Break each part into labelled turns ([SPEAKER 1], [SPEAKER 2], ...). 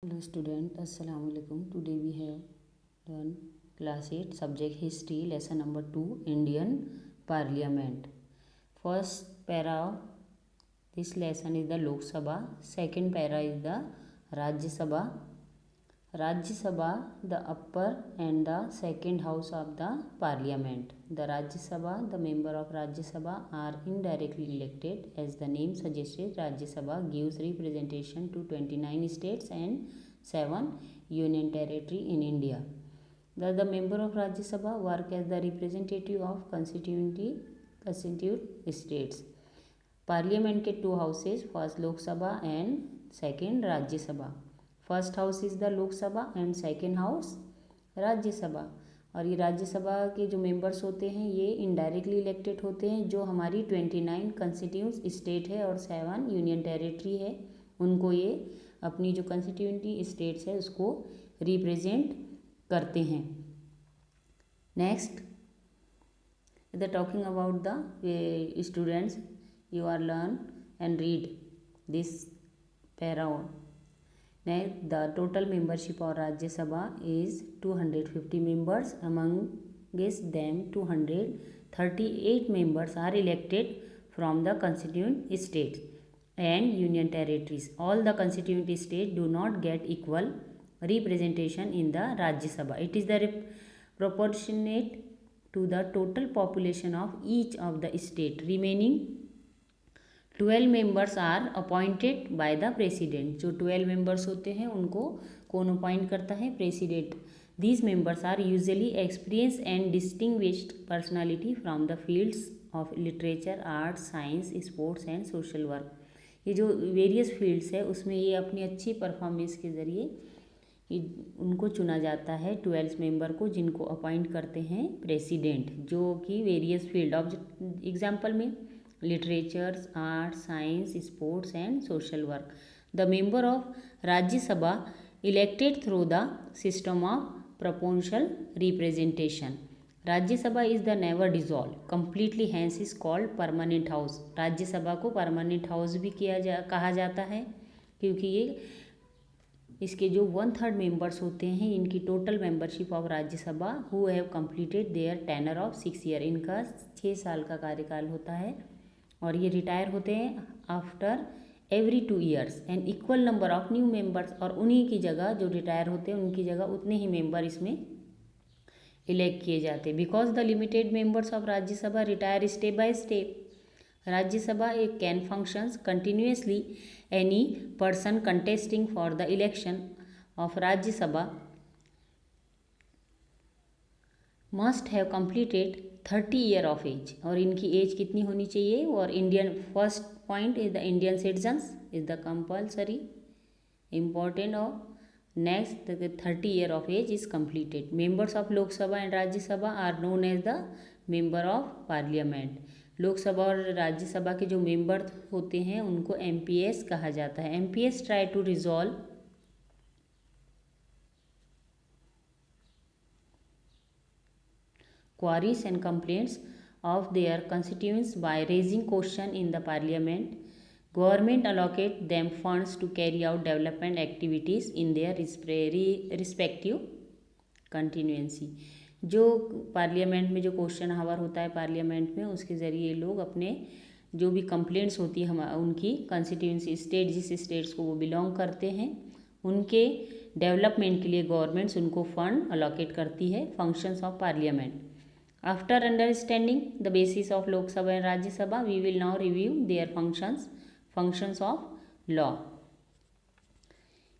[SPEAKER 1] Hello student, Assalamu alaikum. Today we have done class 8 subject history lesson number 2 Indian Parliament. First para of this lesson is the Lok Sabha. Second para is the Rajya Sabha. Rajya Sabha, the upper and the second house of the parliament. The Rajya Sabha, the member of Rajya Sabha are indirectly elected. As the name suggested, Rajya Sabha gives representation to 29 states and 7 union territory in India. The member of Rajya Sabha work as the representative of constituent states. Parliament के 2 houses, first Lok Sabha and second Rajya Sabha. First house is the Lok Sabha and second house Rajya Sabha. और ये राज्यसभा के जो members होते हैं ये indirectly elected होते हैं. जो हमारी 29 कंस्टिट्यूंट स्टेट है और 7 यूनियन टेरिटरी है उनको ये अपनी जो कंस्टिट्यूंटी स्टेट्स है उसको रिप्रेजेंट करते हैं. Next the talking about the students you are learn and read this para. The total membership of Rajya Sabha is 250 members. Amongst them 238 members are elected from the constituent states and union territories. All the constituent states do not get equal representation in the Rajya Sabha. It is the proportionate to the total population of each of the state. Remaining 12 members are appointed by the president. जो 12 members होते हैं उनको कौन appoint करता है? President. These members are usually experience and distinguished personality from the fields of literature, arts, science, sports and social work. ये जो various fields है उसमें ये अपनी अच्छी परफॉर्मेंस के ज़रिए उनको चुना जाता है 12 मेंबर को, जिनको अपॉइंट करते हैं प्रेसिडेंट, जो कि वेरियस फील्ड ऑफ एग्जाम्पल में literature, arts, science, sports and social work. The member of Rajya Sabha elected through the system of proportional representation. Rajya Sabha is the never dissolved completely, hence is called permanent house. राज्य सभा को permanent house भी कहा जाता है क्योंकि ये इसके जो 1/3 मेंबर्स होते हैं इनकी total membership of Rajya Sabha who have completed their tenure of 6 year. इनका 6 साल का कार्यकाल होता है और ये रिटायर होते हैं after every 2 years. And equal number of new members, और उन्हीं की जगह जो रिटायर होते हैं उनकी जगह उतने ही मेंबर इसमें इलेक्ट किए जाते हैं. Because the limited members of Rajya Sabha retire step by step, Rajya Sabha एक can functions continuously. Any person contesting for the election of Rajya Sabha must have completed 30 year of age. और इनकी एज कितनी होनी चाहिए? और Indian first point is the Indian citizens is the compulsory important of. Next 30 year of age is completed. Members of Lok Sabha and Rajya Sabha are known as the member of parliament. Lok Sabha और राज्यसभा के जो member होते हैं उनको MPS कहा जाता है. MPS try to resolve queries and complaints of their constituents by raising question in the parliament. Government allocate them funds to carry out development activities in their respective constituency. जो parliament में जो question हावर होता है parliament में, उसके ज़रिए लोग अपने जो भी कंप्लेंट्स होती है उनकी कंस्टिट्यूंसी स्टेट, जिस स्टेट्स को वो बिलोंग करते हैं, उनके डेवलपमेंट के लिए गवर्नमेंट्स उनको फंड अलॉकेट करती है. Functions of parliament. After understanding the basis of Lok Sabha and Rajya Sabha, we will now review their functions of law.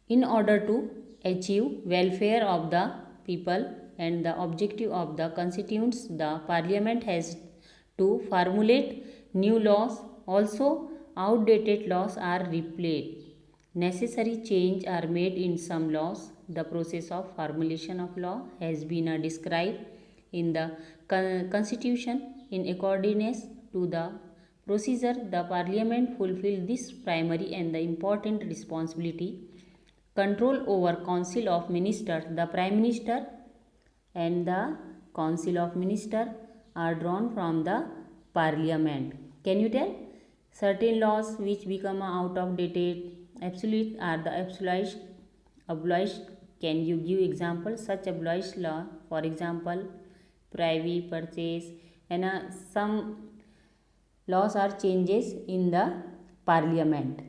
[SPEAKER 1] In order to achieve welfare of the people and the objective of the constituents, the parliament has to formulate new laws. Also, outdated laws are replaced. Necessary change are made in some laws. The process of formulation of law has been described in the constitution. In accordance to the procedure, the parliament fulfill this primary and the important responsibility. Control over council of ministers. The prime minister and the council of ministers are drawn from the parliament. Can you tell? Certain laws which become out of dated, absolute are the absolute abolished. Can you give example such abolished law? For example, privy purchase, and some laws are changes in the parliament.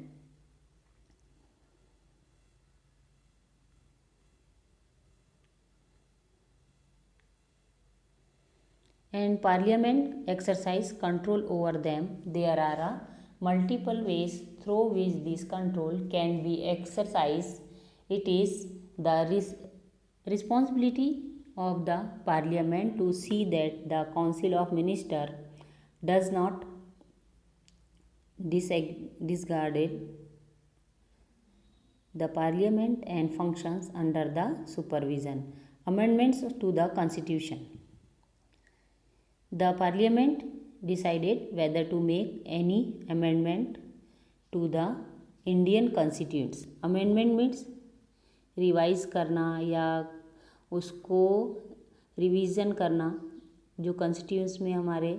[SPEAKER 1] And parliament exercise control over them. There are multiple ways through which this control can be exercised. It is the responsibility of the parliament to see that the council of minister does not disregard the parliament and functions under the supervision. Amendments to the constitution. The parliament decided whether to make any amendment to the Indian constituents. Amendment means revise करना या उसको revision करना जो constituents में हमारे.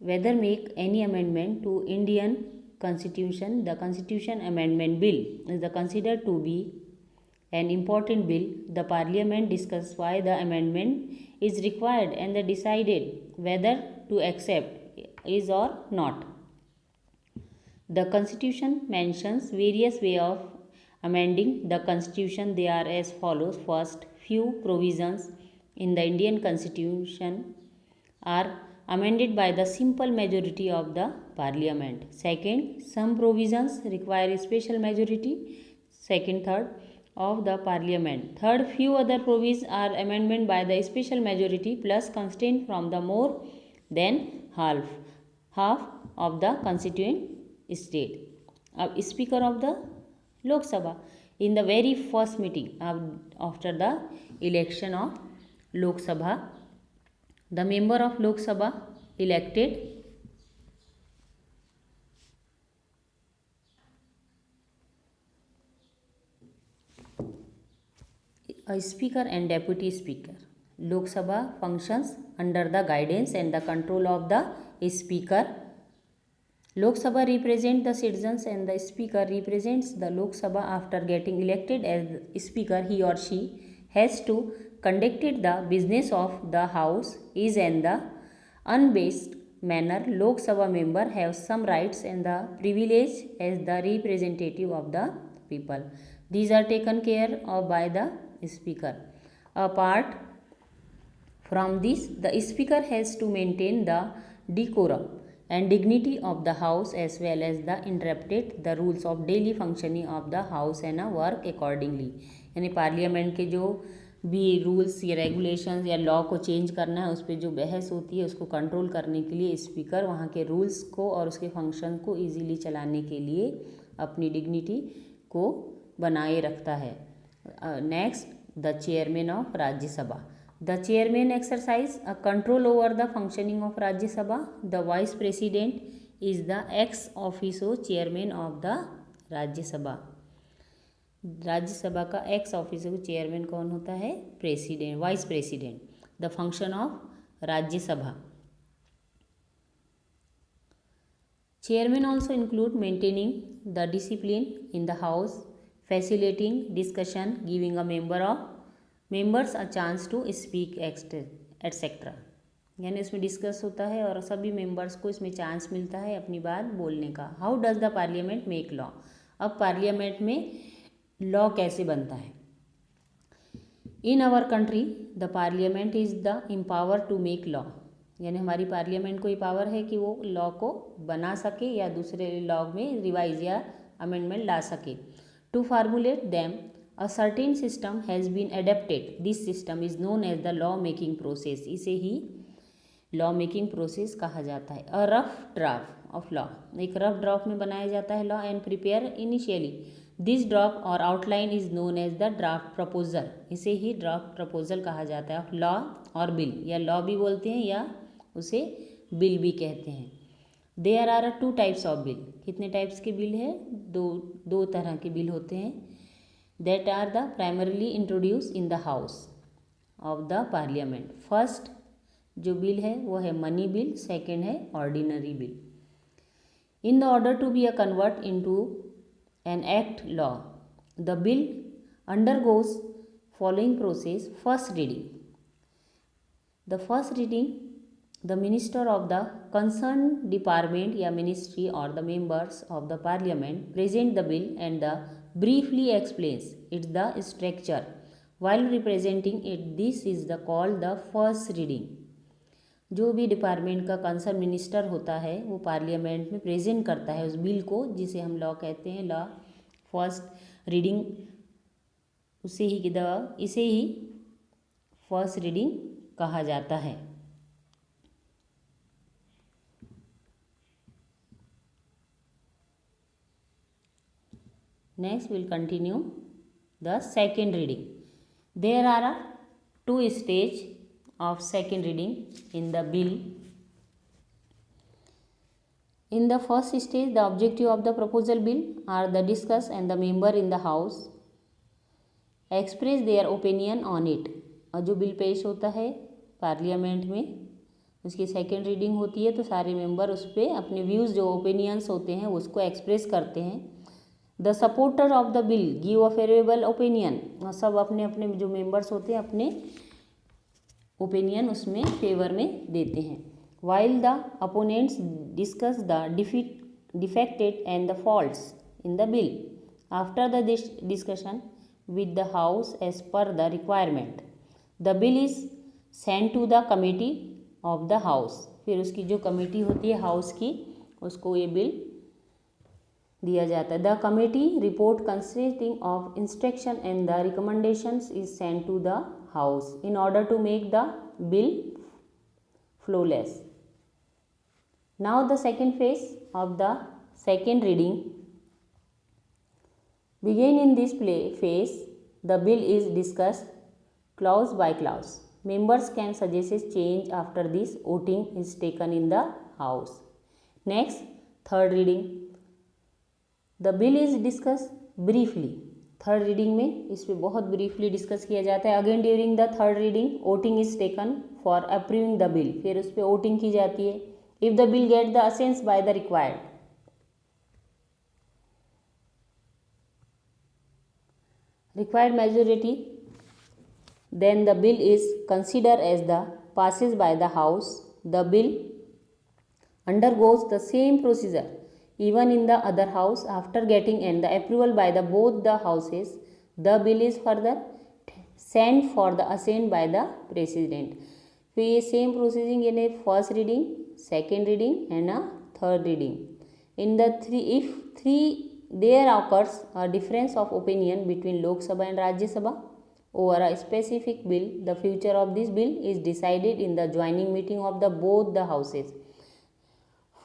[SPEAKER 1] Whether make any amendment to Indian constitution. The constitution amendment bill is the considered to be an important bill. The parliament discussed why the amendment is required and they decided whether to accept is or not. The constitution mentions various way of amending the constitution. They are as follows. First, few provisions in the Indian constitution are amended by the simple majority of the parliament. Second, some provisions require special majority. Third, of the parliament. Third, few other provisions are amendment by the special majority plus consent from the more than half of the constituent state. Speaker of the Lok Sabha. In the very first meeting after the election of Lok Sabha, the member of Lok Sabha elected a speaker and deputy speaker. Lok Sabha functions under the guidance and the control of the speaker. Lok Sabha represents the citizens and the speaker represents the Lok Sabha. After getting elected as speaker, he or she has to conduct the business of the house is in the unbiased manner. Lok Sabha member have some rights and the privilege as the representative of the people. These are taken care of by the speaker. Apart from this, the speaker has to maintain the decorum and dignity of the house as well as the interpret the rules of daily functioning of the house and work accordingly. यानी parliament के जो भी rules या regulations या law को change करना है उस पर जो बहस होती है उसको कंट्रोल करने के लिए स्पीकर वहाँ के रूल्स को और उसके फंक्शन को इजीली चलाने के लिए अपनी डिग्निटी को बनाए रखता है. Next, the chairman of Rajya Sabha. The chairman exercise a control over the functioning of Rajya Sabha. The vice president is the ex officio chairman of the Rajya Sabha. राज्य सभा का एक्स ऑफिसर चेयरमैन कौन होता है? President, vice president. The function of राज्य सभा. Chairman also include maintaining the discipline in the house, facilitating discussion, giving a members a chance to speak etc. यानी इसमें डिस्कस होता है और सभी मेंबर्स को इसमें चांस मिलता है अपनी बात बोलने का. How does the parliament make law. अब पार्लियामेंट में लॉ कैसे बनता है? In our country the parliament is the empower to make law. यानी हमारी पार्लियामेंट को ये पावर है कि वो लॉ को बना सके या दूसरे लॉ में रिवाइज या अमेंडमेंट ला सके. To formulate them, a certain system has been adapted. This system is known as the law making process. इसे ही लॉ मेकिंग प्रोसेस कहा जाता है. A rough draft of law. एक रफ ड्राफ्ट में बनाया जाता है law and prepare initially. This draft और outline is known as the draft proposal. इसे ही ड्राफ्ट प्रपोजल कहा जाता है ऑफ लॉ और बिल. या लॉ भी बोलते हैं या उसे बिल भी कहते हैं. There are 2 types of bill. कितने टाइप्स के बिल है? दो तरह के बिल होते हैं. That are the primarily introduce in the house of the parliament. First जो बिल है वो है मनी बिल. सेकेंड है ordinary bill. In the order to be a convert into an act law, the bill undergoes following process. First reading. The first reading, the minister of the concerned department या ministry or the members of the parliament present the bill and the briefly explains its the structure while representing it. This is the called the first reading. जो भी department का concern minister होता है वो parliament में present करता है उस बिल को, जिसे हम लॉ कहते हैं, लॉ फर्स्ट रीडिंग, इसे ही फर्स्ट रीडिंग कहा जाता है. Next will continue the second reading. There are 2 stage of second reading in the bill. In the first stage, the objective of the proposal bill are the discuss and the member in the house express their opinion on it. और जो bill पेश होता है parliament में उसकी second reading होती है तो सारे मेंबर उस पर अपने व्यूज़ जो ओपिनियंस होते हैं उसको एक्सप्रेस करते हैं. The supporter of the bill give a favourable opinion. और सब अपने अपने जो मेंबर्स होते हैं अपने ओपिनियन उसमें फेवर में देते हैं. While the opponents discuss the defected and the faults in the bill after the discussion with the house as per the requirement. The bill is send to the committee of the house. फिर उसकी जो committee होती है house की उसको ये bill दिया जाता है. The committee report consisting of instruction and the recommendations is send to the house in order to make the bill flawless. Now the second phase of the second reading begin. In this phase the bill is discussed clause by clause. Members can suggest change after this voting is taken in the house. Next, third reading. The bill is discussed briefly. Third reading में इस पर बहुत briefly discuss किया जाता है. Again during the third reading voting is taken for approving the bill. फिर उस पर वोटिंग की जाती है. If the bill get the assent by the required majority then the bill is consider as the passes by the house. The bill undergoes the same procedure even in the other house after getting and the approval by the both the houses. The bill is further sent for the assent by the president. फिर ये same processing यानी first reading, second reading and a third reading. In the three there occurs a difference of opinion between Lok Sabha and Rajya Sabha over a specific bill. The future of this bill is decided in the joining meeting of the both the houses.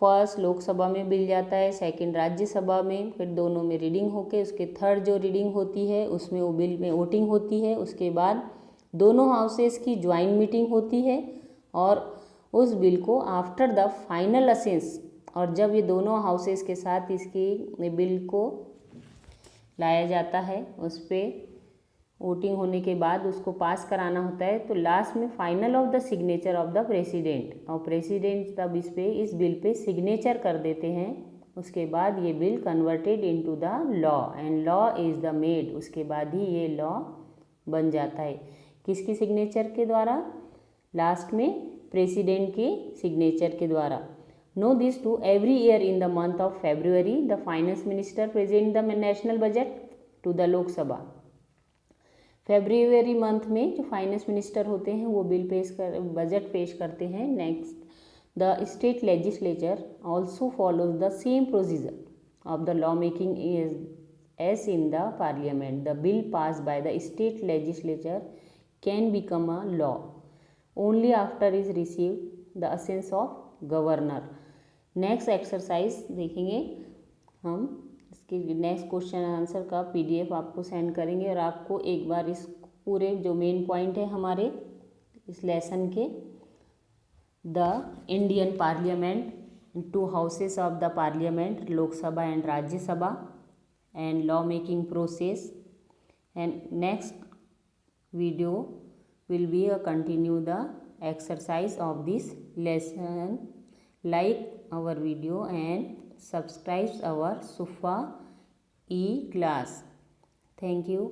[SPEAKER 1] First Lok Sabha में bill जाता है, second Rajya Sabha में, फिर दोनों में reading होके उसके third जो रीडिंग होती है उसमें वो बिल में वोटिंग होती है. उसके बाद दोनों हाउसेस की ज्वाइंट मीटिंग होती है और उस बिल को आफ्टर द फाइनल असेंस, और जब ये दोनों हाउसेस के साथ इसकी बिल को लाया जाता है उस पर वोटिंग होने के बाद उसको पास कराना होता है, तो लास्ट में final of the signature of the president, और प्रेसिडेंट तब इस बिल पे सिग्नेचर कर देते हैं. उसके बाद ये bill converted into the law and law is the made. उसके बाद ही ये लॉ बन जाता है. किसकी सिग्नेचर के द्वारा? लास्ट में प्रेसिडेंट के सिग्नेचर के द्वारा. Know this to every year in the month of February the finance minister present the national budget to the Lok Sabha. February month में जो फाइनेंस मिनिस्टर होते हैं वो बजट पेश करते हैं. Next, the state legislature also follows the same procedure of the law making as in the parliament. The bill pass by the state legislature can become a law only after is receive the assent of governor. Next exercise देखेंगे हम. इसके next question answer का PDF आपको send करेंगे और आपको एक बार इस पूरे जो मेन पॉइंट है हमारे इस लेसन के, the Indian parliament, 2 houses of the parliament, Lok Sabha and Rajya Sabha, and law making process. And next video will be a continue the exercise of this lesson. Like our video and subscribe our Sufa E class. Thank you.